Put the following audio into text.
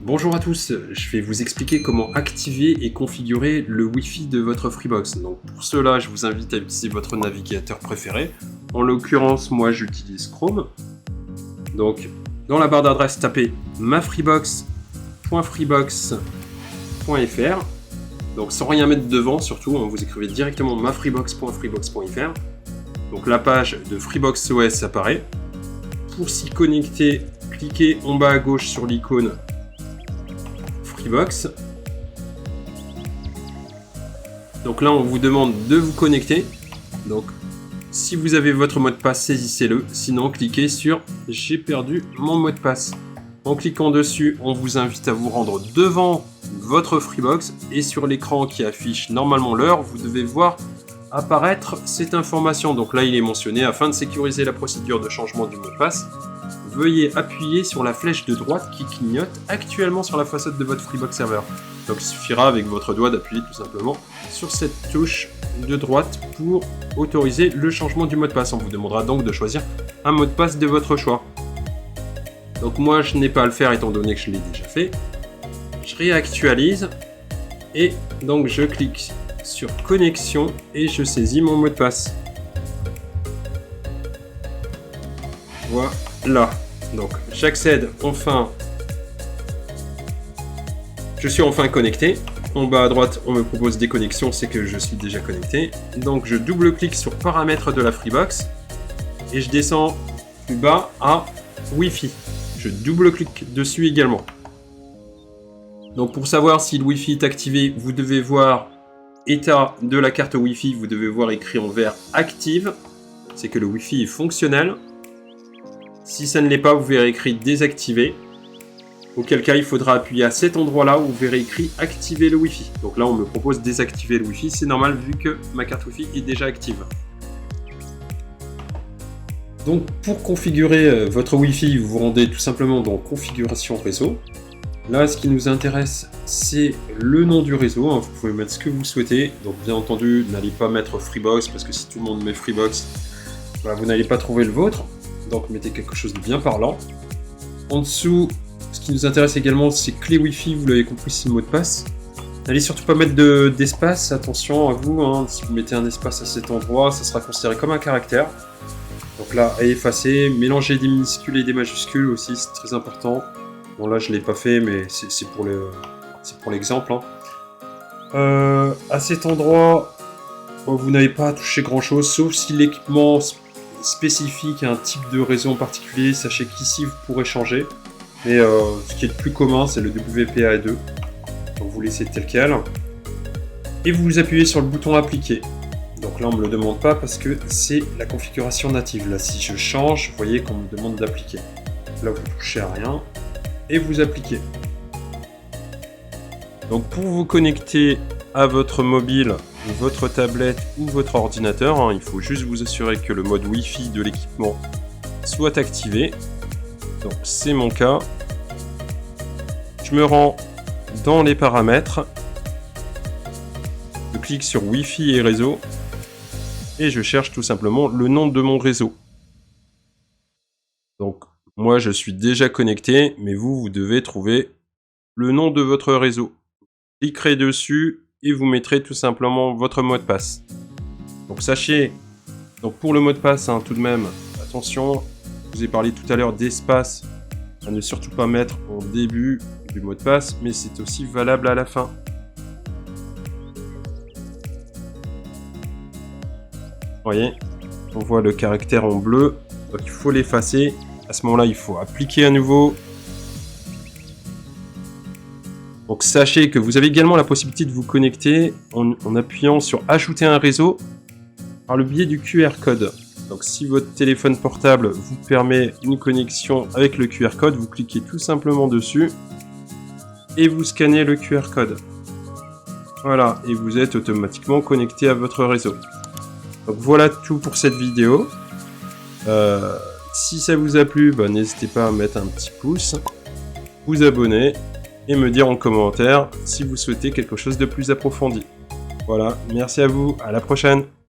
Bonjour à tous, je vais vous expliquer comment activer et configurer le Wi-Fi de votre Freebox. Donc pour cela, je vous invite à utiliser votre navigateur préféré. En l'occurrence, moi j'utilise Chrome. Donc dans la barre d'adresse, tapez mafreebox.freebox.fr. Donc sans rien mettre devant, surtout, vous écrivez directement mafreebox.freebox.fr. Donc la page de Freebox OS apparaît. Pour s'y connecter, cliquez en bas à gauche sur l'icône Freebox. Donc là, on vous demande de vous connecter. Donc, si vous avez votre mot de passe, saisissez-le. Sinon, cliquez sur « J'ai perdu mon mot de passe ». En cliquant dessus, on vous invite à vous rendre devant votre Freebox et sur l'écran qui affiche normalement l'heure, vous devez voir apparaître cette information. Donc là, il est mentionné afin de sécuriser la procédure de changement du mot de passe. Veuillez appuyer sur la flèche de droite qui clignote actuellement sur la façade de votre Freebox serveur. Donc il suffira avec votre doigt d'appuyer tout simplement sur cette touche de droite pour autoriser le changement du mot de passe. On vous demandera donc de choisir un mot de passe de votre choix. Donc moi je n'ai pas à le faire étant donné que je l'ai déjà fait. Je réactualise et donc je clique sur connexion et je saisis mon mot de passe. Voilà. Donc, j'accède enfin. Je suis enfin connecté. En bas à droite, on me propose des connexions, c'est que je suis déjà connecté. Donc, je double-clique sur paramètres de la Freebox et je descends plus bas à Wi-Fi. Je double-clique dessus également. Donc, pour savoir si le Wi-Fi est activé, vous devez voir état de la carte Wi-Fi. Vous devez voir écrit en vert active. C'est que le Wi-Fi est fonctionnel. Si ça ne l'est pas, vous verrez écrit désactiver. Auquel cas, il faudra appuyer à cet endroit-là où vous verrez écrit activer le Wi-Fi. Donc là, on me propose désactiver le Wi-Fi. C'est normal vu que ma carte Wi-Fi est déjà active. Donc pour configurer votre Wi-Fi, vous vous rendez tout simplement dans configuration réseau. Là, ce qui nous intéresse, c'est le nom du réseau. Vous pouvez mettre ce que vous souhaitez. Donc bien entendu, n'allez pas mettre Freebox parce que si tout le monde met Freebox, vous n'allez pas trouver le vôtre. Donc mettez quelque chose de bien parlant. En dessous, ce qui nous intéresse également, c'est clé Wi-Fi, vous l'avez compris, c'est le mot de passe. N'allez surtout pas mettre d'espace, attention à vous, si vous mettez un espace à cet endroit, ça sera considéré comme un caractère. Donc là, à effacer, mélanger des minuscules et des majuscules aussi, c'est très important. Bon là, je ne l'ai pas fait, mais c'est pour l'exemple. À cet endroit, vous n'avez pas à toucher grand-chose, sauf si l'équipement spécifique à un type de réseau en particulier, sachez qu'ici vous pourrez changer. Mais ce qui est le plus commun, c'est le WPA2. Donc vous laissez tel quel. Et vous appuyez sur le bouton appliquer. Donc là on ne me le demande pas parce que c'est la configuration native. Là si je change, vous voyez qu'on me demande d'appliquer. Là vous touchez à rien. Et vous appliquez. Donc pour vous connecter à votre mobile, votre tablette ou votre ordinateur, il faut juste vous assurer que le mode Wi-Fi de l'équipement soit activé. Donc c'est mon cas. Je me rends dans les paramètres. Je clique sur Wi-Fi et réseau. Et je cherche tout simplement le nom de mon réseau. Donc moi je suis déjà connecté, mais vous devez trouver le nom de votre réseau. Vous cliquerez dessus et vous mettrez tout simplement votre mot de passe. Donc sachez, pour le mot de passe, tout de même, attention, je vous ai parlé tout à l'heure d'espace, à ne surtout pas mettre au début du mot de passe, mais c'est aussi valable à la fin. Vous voyez, on voit le caractère en bleu, donc il faut l'effacer. À ce moment-là, il faut appliquer à nouveau. Donc sachez que vous avez également la possibilité de vous connecter en appuyant sur ajouter un réseau par le biais du QR code. Donc si votre téléphone portable vous permet une connexion avec le QR code, vous cliquez tout simplement dessus et vous scannez le QR code. Voilà, et vous êtes automatiquement connecté à votre réseau. Donc voilà tout pour cette vidéo. Si ça vous a plu, n'hésitez pas à mettre un petit pouce, vous abonner et me dire en commentaire si vous souhaitez quelque chose de plus approfondi. Voilà, merci à vous, à la prochaine!